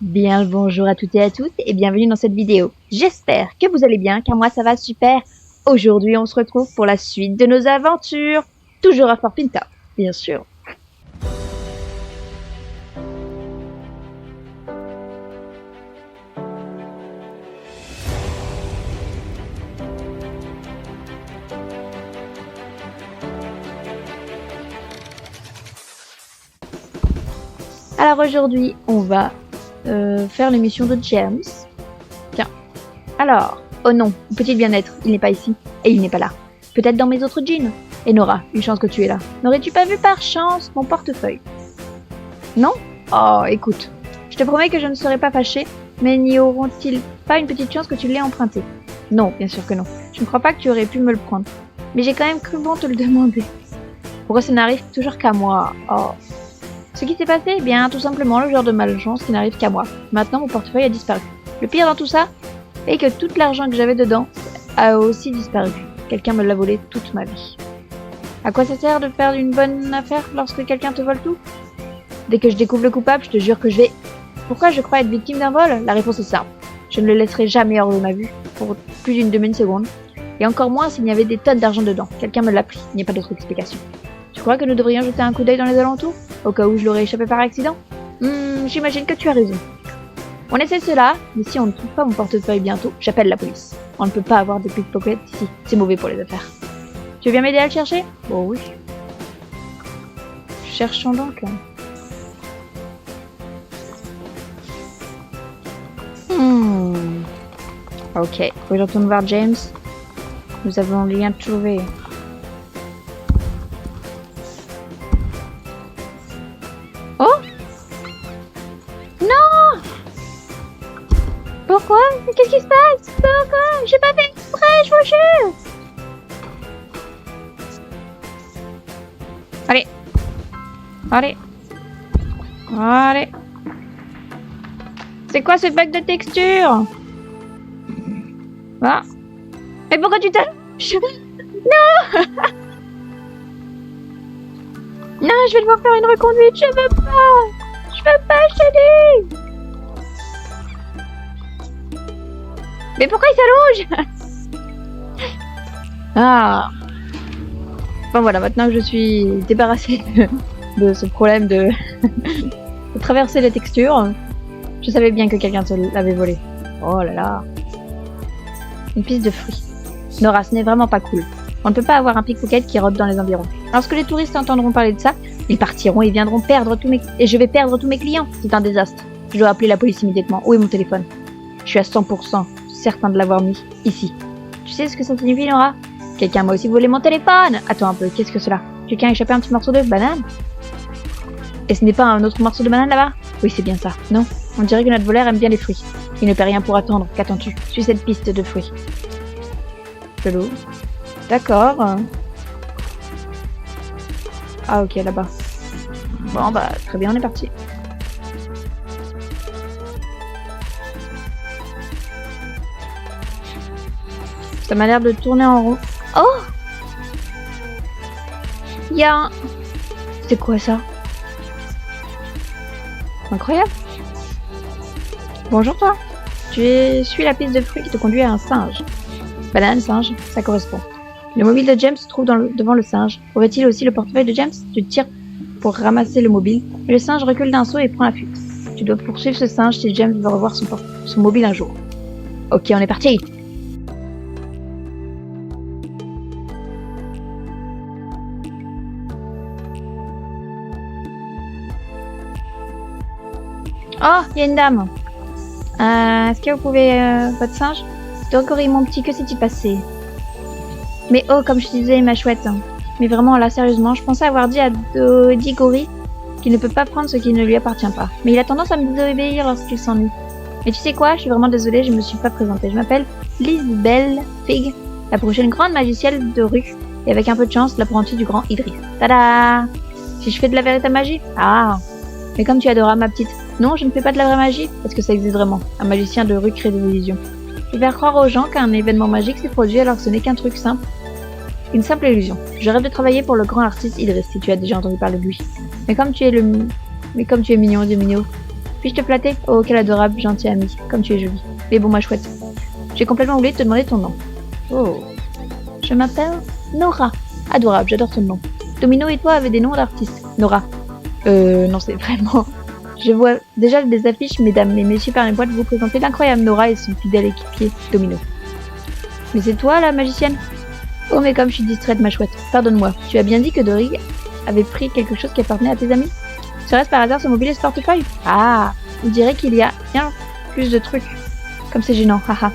Bien le bonjour à toutes et à tous et bienvenue dans cette vidéo. J'espère que vous allez bien car moi ça va super. Aujourd'hui on se retrouve pour la suite de nos aventures. Toujours à Fort Pinta, bien sûr. Alors aujourd'hui on va faire l'émission de James. Tiens. Alors, oh non, peut-il bien être, il n'est pas ici et il n'est pas là. Peut-être dans mes autres jeans. Et Nora, une chance que tu es là. N'aurais-tu pas vu par chance mon portefeuille? Non? Oh, écoute, je te promets que je ne serai pas fâchée, mais n'y auront-ils pas une petite chance que tu l'aies emprunté? Non, bien sûr que non. Je ne crois pas que tu aurais pu me le prendre. Mais j'ai quand même cru bon te le demander. Pourquoi ça n'arrive toujours qu'à moi? Oh. Ce qui s'est passé, eh bien, tout simplement le genre de malchance qui n'arrive qu'à moi. Maintenant, mon portefeuille a disparu. Le pire dans tout ça est que tout l'argent que j'avais dedans a aussi disparu. Quelqu'un me l'a volé toute ma vie. À quoi ça sert de faire une bonne affaire lorsque quelqu'un te vole tout? Dès que je découvre le coupable, je te jure que je vais... Pourquoi je crois être victime d'un vol? La réponse est simple. Je ne le laisserai jamais hors de ma vue, pour plus d'une demi-seconde. Et encore moins s'il y avait des tonnes d'argent dedans. Quelqu'un me l'a pris, il n'y a pas d'autre explication. Tu crois que nous devrions jeter un coup d'œil dans les alentours? Au cas où je l'aurais échappé par accident? J'imagine que tu as raison. On essaie cela, mais si on ne trouve pas mon portefeuille bientôt, j'appelle la police. On ne peut pas avoir des pickpockets ici, c'est mauvais pour les affaires. Tu veux bien m'aider à le chercher? Oh oui. Cherchons donc. Ok, faut que je retourne voir James. Nous avons rien trouvé. Oh! Non! Pourquoi? Qu'est-ce qui se passe? Pourquoi? J'ai pas fait exprès, je vous jure! Allez! Allez! Allez! C'est quoi ce bug de texture? Ah! Mais pourquoi tu t'as... Non! Non, je vais devoir faire une reconduite, je veux pas! Je veux pas, je te dis! Mais pourquoi il s'allonge? Ah! Bon voilà, maintenant que je suis débarrassée de ce problème de traverser les textures, je savais bien que quelqu'un se l'avait volé. Oh là là! Une piste de fruits. Nora, ce n'est vraiment pas cool. On ne peut pas avoir un pickpocket qui rôde dans les environs. Lorsque les touristes entendront parler de ça, ils partiront et viendront perdre et je vais perdre tous mes clients. C'est un désastre. Je dois appeler la police immédiatement. Où est mon téléphone? Je suis à 100% certain de l'avoir mis ici. Tu sais ce que ça signifie, Nora? Quelqu'un m'a aussi volé mon téléphone. Attends un peu, qu'est-ce que cela? Quelqu'un a échappé un petit morceau de banane? Et ce n'est pas un autre morceau de banane là-bas? Oui, c'est bien ça. Non, on dirait que notre voleur aime bien les fruits. Il ne paie rien pour attendre. Qu'attends-tu? Suis cette piste de fruits. De l'eau. D'accord. Ah ok, là-bas. Bon bah, très bien, on est parti. Ça m'a l'air de tourner en rond. Oh! Il y a un... C'est quoi ça? Incroyable. Bonjour toi. Suis la piste de fruits qui te conduit à un singe. Banane, singe, ça correspond. Le mobile de James se trouve devant le singe. Aurait-il aussi le portefeuille de James? Tu tires pour ramasser le mobile, et le singe recule d'un saut et prend la fuite. Tu dois poursuivre ce singe si James veut revoir son mobile un jour. Ok, on est parti! Oh, il y a une dame. Est-ce que vous pouvez... votre singe? Dogory, mon petit, que s'est-il passé? Mais oh, comme je disais, ma chouette. Mais vraiment, là, sérieusement, je pensais avoir dit à Dogory qu'il ne peut pas prendre ce qui ne lui appartient pas. Mais il a tendance à me désobéir lorsqu'il s'ennuie. Et tu sais quoi? Je suis vraiment désolée, je me suis pas présentée. Je m'appelle Lisbelle Fig, la prochaine grande magicienne de rue. Et avec un peu de chance, l'apprentie du grand Idris. Tada! Si je fais de la véritable magie? Ah! Mais comme tu adoras, ma petite. Non, je ne fais pas de la vraie magie. Est-ce que ça existe vraiment? Un magicien de rue crée des illusions. Je vais faire croire aux gens qu'un événement magique s'est produit alors que ce n'est qu'un truc simple. Une simple illusion. Je rêve de travailler pour le grand artiste Idris, si tu as déjà entendu parler de lui. Mais comme tu es mignon, Dieu mignon. Puis-je te flatter? Oh, quel adorable, gentil ami, comme tu es jolie. Mais bon, ma chouette, j'ai complètement oublié de te demander ton nom. Oh, je m'appelle Nora. Adorable, j'adore ton nom. Domino et toi avez des noms d'artistes. Nora. Non, c'est vraiment... Je vois déjà des affiches, mesdames et messieurs, permettez-moi de vous présenter l'incroyable Nora et son fidèle équipier, Domino. Mais c'est toi, la magicienne? Oh, mais comme je suis distraite, ma chouette. Pardonne-moi, tu as bien dit que Dorig avait pris quelque chose qui appartenait à tes amis? Serait-ce par hasard ce mobile et ce portefeuille? Ah, on dirait qu'il y a bien plus de trucs. Comme c'est gênant, haha.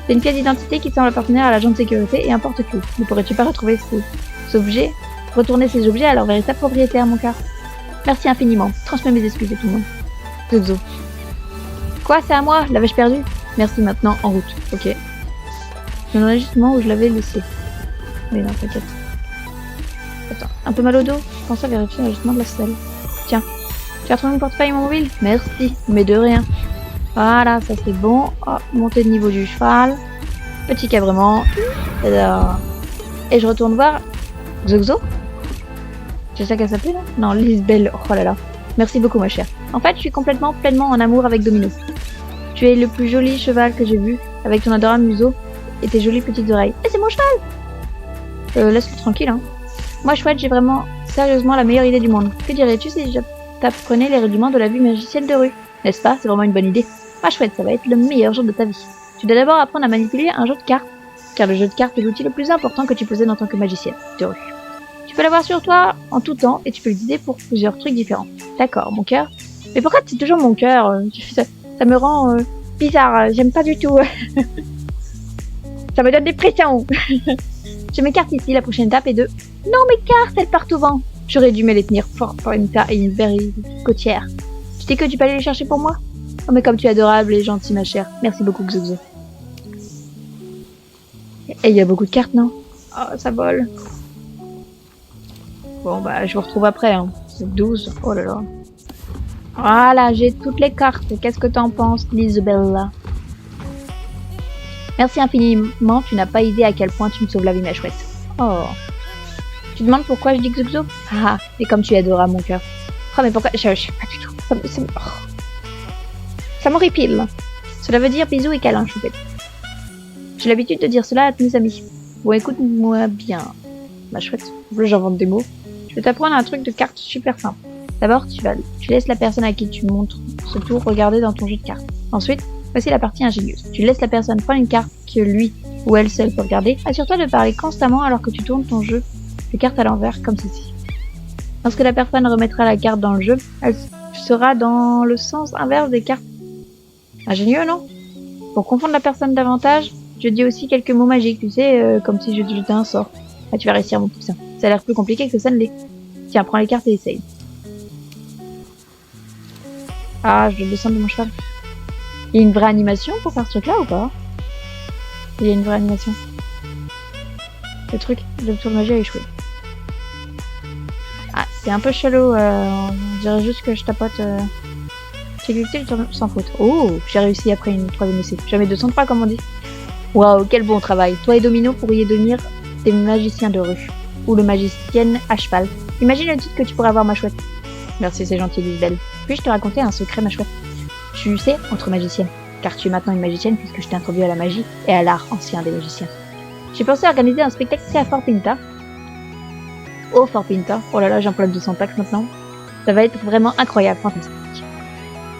C'est une pièce d'identité qui semble appartenir à l'agent de sécurité et un porte-clés. Ne pourrais-tu pas retrouver ces objets, retourner ces objets à leur véritable propriétaire, mon cœur? Merci infiniment. Transmets mes excuses à tout le monde. Zozo. Quoi, c'est à moi? L'avais-je perdu? Merci, maintenant, en route. Ok. Je me demandais justement où je l'avais laissé. Mais non, t'inquiète. Attends, un peu mal au dos? Je pense à vérifier l'ajustement de la selle. Tiens. Tu as retrouvé mon portefeuille et mon mobile? Merci, mais de rien. Voilà, ça c'est bon. Oh, montée de niveau du cheval. Petit cabrement. Et je retourne voir Zozo. C'est ça qu'elle s'appelle là? Non, Lisbelle. Oh là là. Merci beaucoup ma chère. En fait, je suis complètement, pleinement en amour avec Domino. Tu es le plus joli cheval que j'ai vu, avec ton adorable museau et tes jolies petites oreilles. Et c'est mon cheval! Laisse-le tranquille, hein. Moi, chouette, j'ai vraiment, sérieusement, la meilleure idée du monde. Que dirais-tu si je t'apprenais les rudiments de la vie magicienne de rue? N'est-ce pas? C'est vraiment une bonne idée. Ma chouette, ça va être le meilleur jour de ta vie. Tu dois d'abord apprendre à manipuler un jeu de cartes, car le jeu de cartes est l'outil le plus important que tu possèdes en tant que magicienne de rue. Tu peux l'avoir sur toi en tout temps et tu peux l'utiliser pour plusieurs trucs différents. D'accord, mon cœur. Mais pourquoi c'est toujours mon cœur? Ça me rend bizarre, j'aime pas du tout. Ça me donne des pressions. Je m'écarte ici, la prochaine étape est de... Non, mes cartes, elles partent au vent. J'aurais dû me les tenir fort pour une berry côtière. Tu sais que tu peux aller les chercher pour moi? Oh, mais comme tu es adorable et gentil, ma chère. Merci beaucoup, Xoxo. Et il y a beaucoup de cartes, non? Oh, ça vole. Bon, bah, je vous retrouve après, hein. C'est 12. Oh là là. Voilà, j'ai toutes les cartes. Qu'est-ce que t'en penses, Lisbella? Merci infiniment, tu n'as pas idée à quel point tu me sauves la vie, ma chouette. Oh. Tu demandes pourquoi je dis Xoxo? Ah, et comme tu es adorable, mon cœur. Oh, mais pourquoi? Je sais pas du tout. Ça m'horripile. Cela veut dire bisous et câlins, choupette. J'ai l'habitude de dire cela à mes amis. Bon, écoute-moi bien, ma chouette. J'invente des mots. Je vais t'apprendre un truc de cartes super simple. D'abord, tu laisses la personne à qui tu montres ce tour regarder dans ton jeu de cartes. Ensuite, voici la partie ingénieuse. Tu laisses la personne prendre une carte que lui ou elle seule peut regarder. Assure-toi de parler constamment alors que tu tournes ton jeu de cartes à l'envers, comme ceci. Lorsque la personne remettra la carte dans le jeu, elle sera dans le sens inverse des cartes. Ingénieux, non? Pour confondre la personne davantage, je dis aussi quelques mots magiques, tu sais, comme si je te jetais un sort. Là, tu vas réussir, mon poussin. Ça a l'air plus compliqué que ça ne l'est. Tiens, prends les cartes et essaye. Ah, je dois descendre de mon cheval. Il y a une vraie animation pour faire ce truc-là ou pas? Il y a une vraie animation. Le truc, le tour de magie a échoué. Ah, c'est un peu chelou. On dirait juste que je tapote. J'ai glissé le tour sans faute. Oh, j'ai réussi après une troisième essai. Jamais 203 comme on dit. Waouh, quel bon travail. Toi et Domino pourriez devenir des magiciens de rue. Ou le magicienne à cheval. Imagine le titre que tu pourrais avoir, ma chouette. Merci, c'est gentil, Lisbelle. Puis-je te raconter un secret, ma chouette? Tu sais, entre magiciennes, car tu es maintenant une magicienne puisque je t'ai introduit à la magie et à l'art ancien des magiciens. J'ai pensé organiser un spectacle ici à Fort Pinta. Oh, Fort Pinta. Oh là là, j'emploie 200 taxes maintenant. Ça va être vraiment incroyable, fantastique.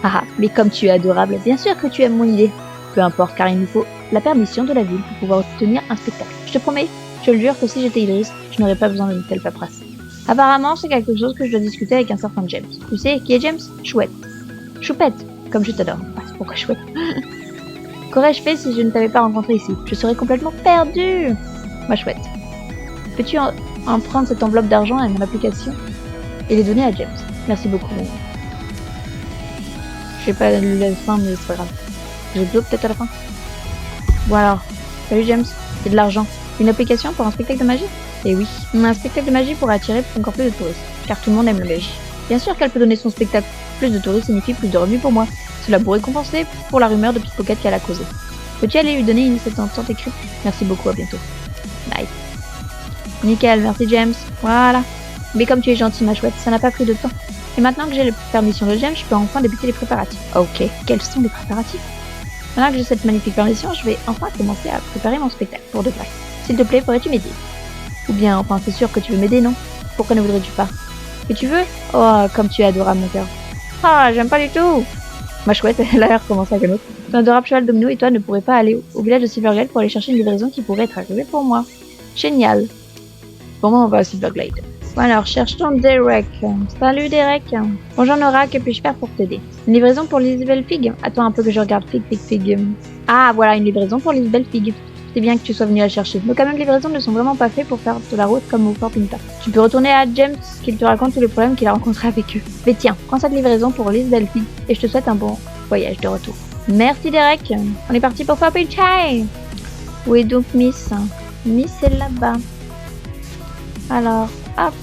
Ah, mais comme tu es adorable, bien sûr que tu aimes mon idée. Peu importe, car il nous faut la permission de la ville pour pouvoir tenir un spectacle. Je te promets, je le jure que si j'étais Idriss, je n'aurais pas besoin d'une telle paperasse. Apparemment, c'est quelque chose que je dois discuter avec un certain James. Tu sais, qui est James? Chouette. Choupette, comme je t'adore. Ah, c'est pourquoi chouette. Qu'aurais-je fait si je ne t'avais pas rencontré ici? Je serais complètement perdue. Ma chouette. Peux-tu en prendre cette enveloppe d'argent à mon application et les donner à James? Merci beaucoup. Je sais pas lu la fin, mais c'est pas grave. J'ai de l'eau peut-être à la fin. Bon alors, salut James, c'est de l'argent. Une application pour un spectacle de magie? Eh oui, un spectacle de magie pourrait attirer encore plus de touristes, car tout le monde aime la magie. Bien sûr qu'elle peut donner son spectacle. Plus de touristes signifie plus de revenus pour moi. Cela pourrait compenser pour la rumeur de pickpocket qu'elle a causée. Peux-tu aller lui donner cette entente écrite? Merci beaucoup, à bientôt. Nice. Nickel, merci James. Voilà. Mais comme tu es gentil, ma chouette, ça n'a pas pris de temps. Et maintenant que j'ai la permission de James, je peux enfin débuter les préparatifs. Ok, quels sont les préparatifs? Maintenant que j'ai cette magnifique permission, je vais enfin commencer à préparer mon spectacle pour de vrai. S'il te plaît, pourrais-tu m'aider? Ou bien, enfin, c'est sûr que tu veux m'aider, non? Pourquoi ne voudrais-tu pas? Et tu veux? Oh, comme tu es adorable, mon cœur. Ah, j'aime pas du tout! Ma chouette, elle a l'air commencé avec un autre. Ton adorable cheval Domino et toi ne pourrez pas aller au village de Silverglade pour aller chercher une livraison qui pourrait être arrivée pour moi. Génial! Bon, on va à Silverglade. Bon alors, cherche-t-on Derek. Salut Derek. Bonjour Nora, que puis-je faire pour t'aider? Une livraison pour Lisbelle Fig? Attends un peu que je regarde Fig. Ah, voilà, une livraison pour Lisbelle Fig. C'est bien que tu sois venu la chercher. Nos camions de livraison ne sont vraiment pas faits pour faire de la route comme au Fort Pinta. Tu peux retourner à James, qu'il te raconte tous les problèmes qu'il a rencontrés avec eux. Mais tiens, prends cette livraison pour Lisbelle Fig et je te souhaite un bon voyage de retour. Merci Derek. On est parti pour Fort Pinta. Où est donc Miss? Miss est là-bas. Alors, hop,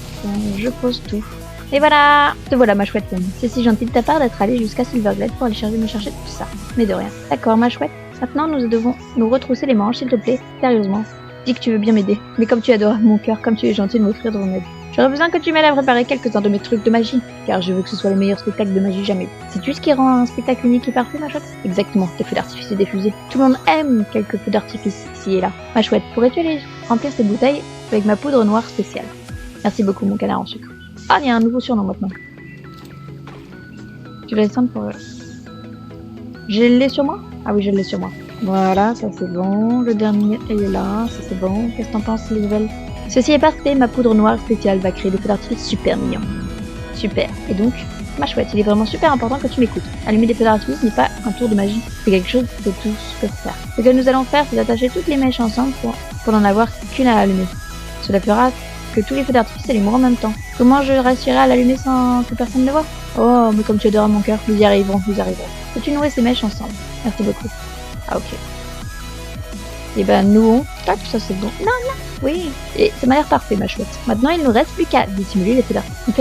je pose tout. Et voilà! Te voilà ma chouette. C'est si gentil de ta part d'être allée jusqu'à Silverglade pour aller me chercher tout ça. Mais de rien. D'accord ma chouette. Maintenant nous devons nous retrousser les manches s'il te plaît. Sérieusement. Dis que tu veux bien m'aider. Mais comme tu adores mon cœur, comme tu es gentil de m'offrir ton aide. J'aurais besoin que tu m'aides à préparer quelques-uns de mes trucs de magie. Car je veux que ce soit les meilleurs spectacles de magie jamais. Sais-tu ce qui rend un spectacle unique et parfait ma chouette? Exactement, les feux d'artifice et des fusées. Tout le monde aime quelques feux d'artifice ici et là. Ma chouette, pourrais-tu aller remplir ces bouteilles avec ma poudre noire spéciale? Merci beaucoup mon canard en sucre. Ah, il y a un nouveau surnom maintenant. Tu vas descendre pour... Je l'ai sur moi? Ah oui, je l'ai sur moi. Voilà, ça c'est bon. Le dernier, il est là. Ça c'est bon. Qu'est-ce que t'en penses, Lisbelle? Ceci est parfait. Ma poudre noire spéciale va créer des feux d'artifice super mignons. Super. Et donc, ma chouette, il est vraiment super important que tu m'écoutes. Allumer des feux d'artifice n'est pas un tour de magie. C'est quelque chose que tous peuvent faire. Ce que nous allons faire, c'est attacher toutes les mèches ensemble pour n'en avoir qu'une à allumer. Cela fera que tous les feux d'artifice allumeront en même temps. Comment je réussirai à l'allumer sans que personne ne le voie? Oh, mais comme tu adores mon cœur, nous y arriverons. Peux-tu nouer ces mèches ensemble? Merci beaucoup. Ah, ok. Et ben, nouons. Tac, ça c'est bon. Non, oui. Et ça m'a l'air parfait, ma chouette. Maintenant, il ne nous reste plus qu'à dissimuler les feux d'artifice.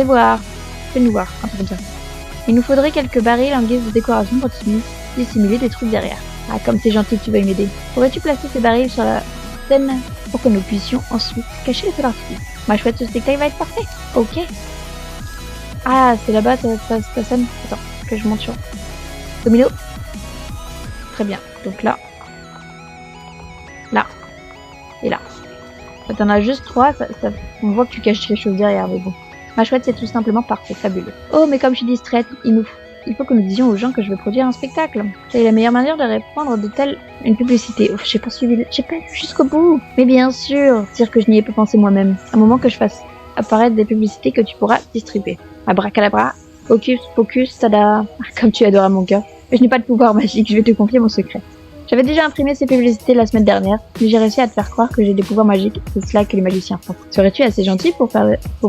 Fais-nous voir, un peu comme ça. Il nous faudrait quelques barils en guise de décoration pour dissimuler des trucs derrière. Ah, comme c'est gentil que tu veuilles m'aider. Pourrais-tu placer ces barils sur la scène pour que nous puissions ensuite cacher les feux d'artifice? Ma chouette, ce spectacle va être parfait. Ok. Ah, c'est là-bas ta scène. Attends, que je monte sur Domino. Très bien. Donc là. Là. Et là. T'en as juste 3. On voit que tu caches quelque chose derrière, mais bon. Ma chouette, c'est tout simplement parfait. Fabuleux. Oh, mais comme je suis distraite, il faut que nous disions aux gens que je veux produire un spectacle. C'est la meilleure manière de répondre de telle une publicité. Ouf, j'ai pas lu jusqu'au bout. Mais bien sûr, dire que je n'y ai pas pensé moi-même. Un moment que je fasse apparaître des publicités que tu pourras distribuer. Abracadabra, hocus pocus, tada. Comme tu adoras mon cœur. Mais je n'ai pas de pouvoir magique, je vais te confier mon secret. J'avais déjà imprimé ces publicités la semaine dernière, mais j'ai réussi à te faire croire que j'ai des pouvoirs magiques. C'est cela que les magiciens font. Serais-tu assez gentil pour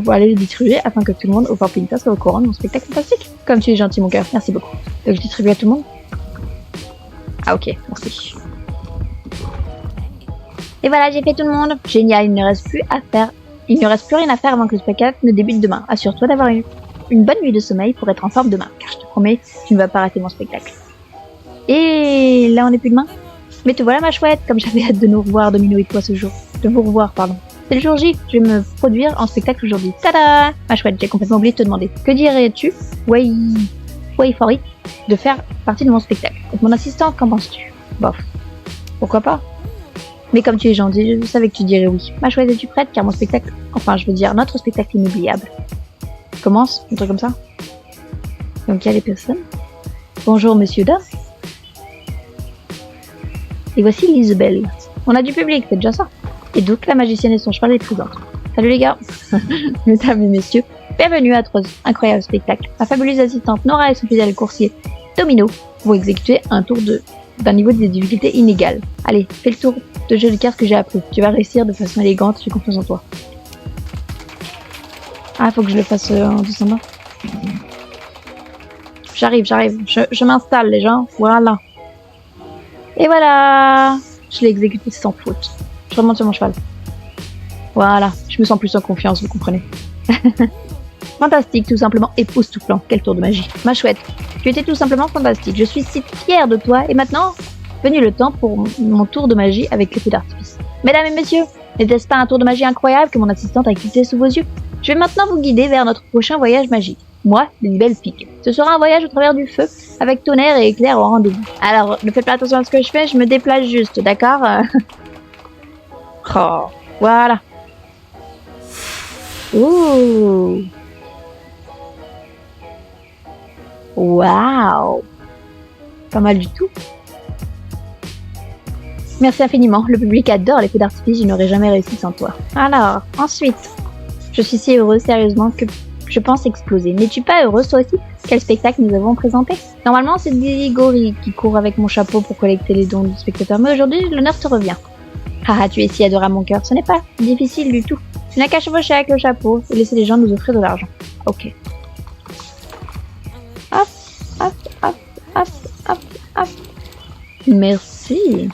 aller les distribuer afin que tout le monde au Fort Pinta soit au courant de mon spectacle fantastique? Comme tu es gentil, mon cœur. Merci beaucoup. Donc je distribue à tout le monde? Ah ok, merci. Et voilà, j'ai fait tout le monde. Génial, il ne reste plus rien à faire avant que le spectacle ne débute demain. Assure-toi d'avoir une bonne nuit de sommeil pour être en forme demain, car je te promets, tu ne vas pas rater mon spectacle. Et là, on n'est plus demain. Mais te voilà ma chouette, comme j'avais hâte de nous revoir, Domino et toi ce jour. De vous revoir, pardon. C'est le jour J, je vais me produire en spectacle aujourd'hui. Tada! Ma chouette, j'ai complètement oublié de te demander. Que dirais-tu, Wait for it, de faire partie de mon spectacle? Être mon assistante, qu'en penses-tu? Bof. Pourquoi pas? Mais comme tu es gentil, je savais que tu dirais oui. Ma chouette, es-tu prête? Car mon spectacle, enfin je veux dire notre spectacle inoubliable, commence, un truc comme ça. Donc il y a les personnes. Bonjour monsieur Da. Et voici Lisbelle. On a du public, c'est déjà ça. Et donc la magicienne et son cheval est présente. Salut les gars. Mesdames et messieurs, bienvenue à notre incroyable spectacle. Ma fabuleuse assistante Nora et son fidèle coursier Domino vont exécuter un tour d'un niveau de difficulté inégal. Allez, fais le tour de jeu de cartes que j'ai appris. Tu vas réussir de façon élégante, j'ai confiance en toi. Ah, faut que je le fasse en descendant. J'arrive. Je m'installe les gens, voilà. Et voilà, je l'ai exécuté sans faute. Je remonte sur mon cheval. Voilà, je me sens plus en confiance, vous comprenez. Fantastique, tout simplement époustouflant. Quel tour de magie. Ma chouette, tu étais tout simplement fantastique. Je suis si fière de toi. Et maintenant, venu le temps pour mon tour de magie avec les feux d'artifice. Mesdames et messieurs, n'était-ce pas un tour de magie incroyable que mon assistante a quitté sous vos yeux? Je vais maintenant vous guider vers notre prochain voyage magique. Moi, une belle pique. Ce sera un voyage au travers du feu, avec tonnerre et éclair au rendez-vous. Alors, ne faites pas attention à ce que je fais, je me déplace juste, d'accord? Oh, voilà. Ouh. Waouh. Pas mal du tout. Merci infiniment, le public adore les feux d'artifice, je n'aurais jamais réussi sans toi. Alors, ensuite, je suis si heureuse sérieusement que je pense exploser. N'es-tu pas heureuse toi aussi? Quel spectacle nous avons présenté? Normalement, c'est des gorilles qui courent avec mon chapeau pour collecter les dons du spectateur, mais aujourd'hui, l'honneur te revient. Haha, tu es si adorable mon cœur, ce n'est pas difficile du tout. Tu n'as qu'à chevaucher avec le chapeau et laisser les gens nous offrir de l'argent. Ok. Hop, hop, hop, hop, hop, hop. Merci.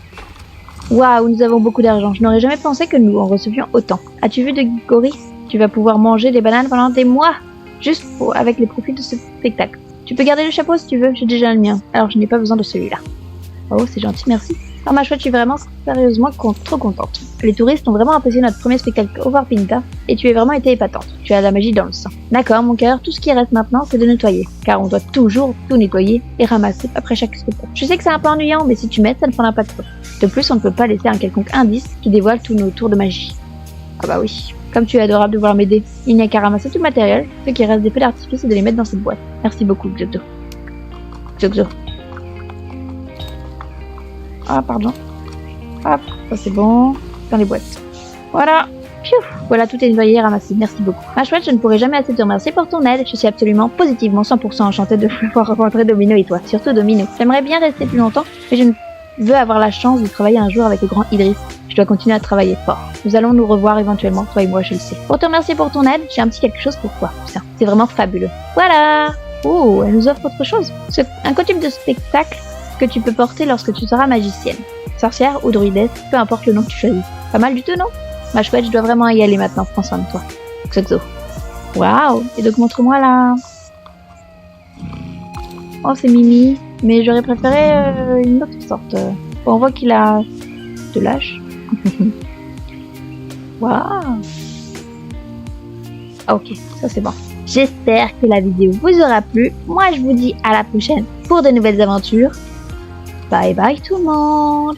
Waouh, nous avons beaucoup d'argent. Je n'aurais jamais pensé que nous en recevions autant. As-tu vu de gorilles? Tu vas pouvoir manger des bananes pendant des mois, juste avec les profits de ce spectacle. Tu peux garder le chapeau si tu veux, j'ai déjà le mien, alors je n'ai pas besoin de celui-là. Oh, c'est gentil, merci. Alors ma chouette, je suis vraiment sérieusement trop contente. Les touristes ont vraiment apprécié notre premier spectacle Over Pinta et tu as vraiment été épatante. Tu as la magie dans le sang. D'accord, mon cœur, tout ce qui reste maintenant, c'est de nettoyer, car on doit toujours tout nettoyer et ramasser après chaque spectacle. Je sais que c'est un peu ennuyant, mais si tu m'aides, ça ne prendra pas de temps. De plus, on ne peut pas laisser un quelconque indice qui dévoile tous nos tours de magie. Ah bah oui. Comme tu es adorable de vouloir m'aider, il n'y a qu'à ramasser tout le matériel, ce qui reste des feux d'artifice et de les mettre dans cette boîte. Merci beaucoup, Xoxo. Xoxo. Ah, pardon. Hop, ça c'est bon. Dans les boîtes. Voilà. Piouf. Voilà, tout est nettoyé et ramassé. Merci beaucoup. Ma chouette, je ne pourrai jamais assez te remercier pour ton aide. Je suis absolument, positivement, 100% enchantée de pouvoir rencontrer Domino et toi. Surtout Domino. J'aimerais bien rester plus longtemps, mais je ne veux avoir la chance de travailler un jour avec le grand Idriss. Je dois continuer à travailler fort. Nous allons nous revoir éventuellement, toi et moi, je le sais. Pour te remercier pour ton aide, j'ai un petit quelque chose pour toi. Putain, c'est vraiment fabuleux. Voilà. Oh, elle nous offre autre chose. C'est un costume de spectacle que tu peux porter lorsque tu seras magicienne. Sorcière ou druidesse, peu importe le nom que tu choisis. Pas mal du tout, non? Ma chouette, je dois vraiment y aller maintenant, prends soin de toi. Xoxo. Waouh. Et donc montre-moi là. Oh, c'est Mimi. Mais j'aurais préféré une autre sorte. Bon, on voit qu'il a de l'âge. Waouh. Ok, ça c'est bon. J'espère que la vidéo vous aura plu. Moi, je vous dis à la prochaine pour de nouvelles aventures. Bye bye tout le monde.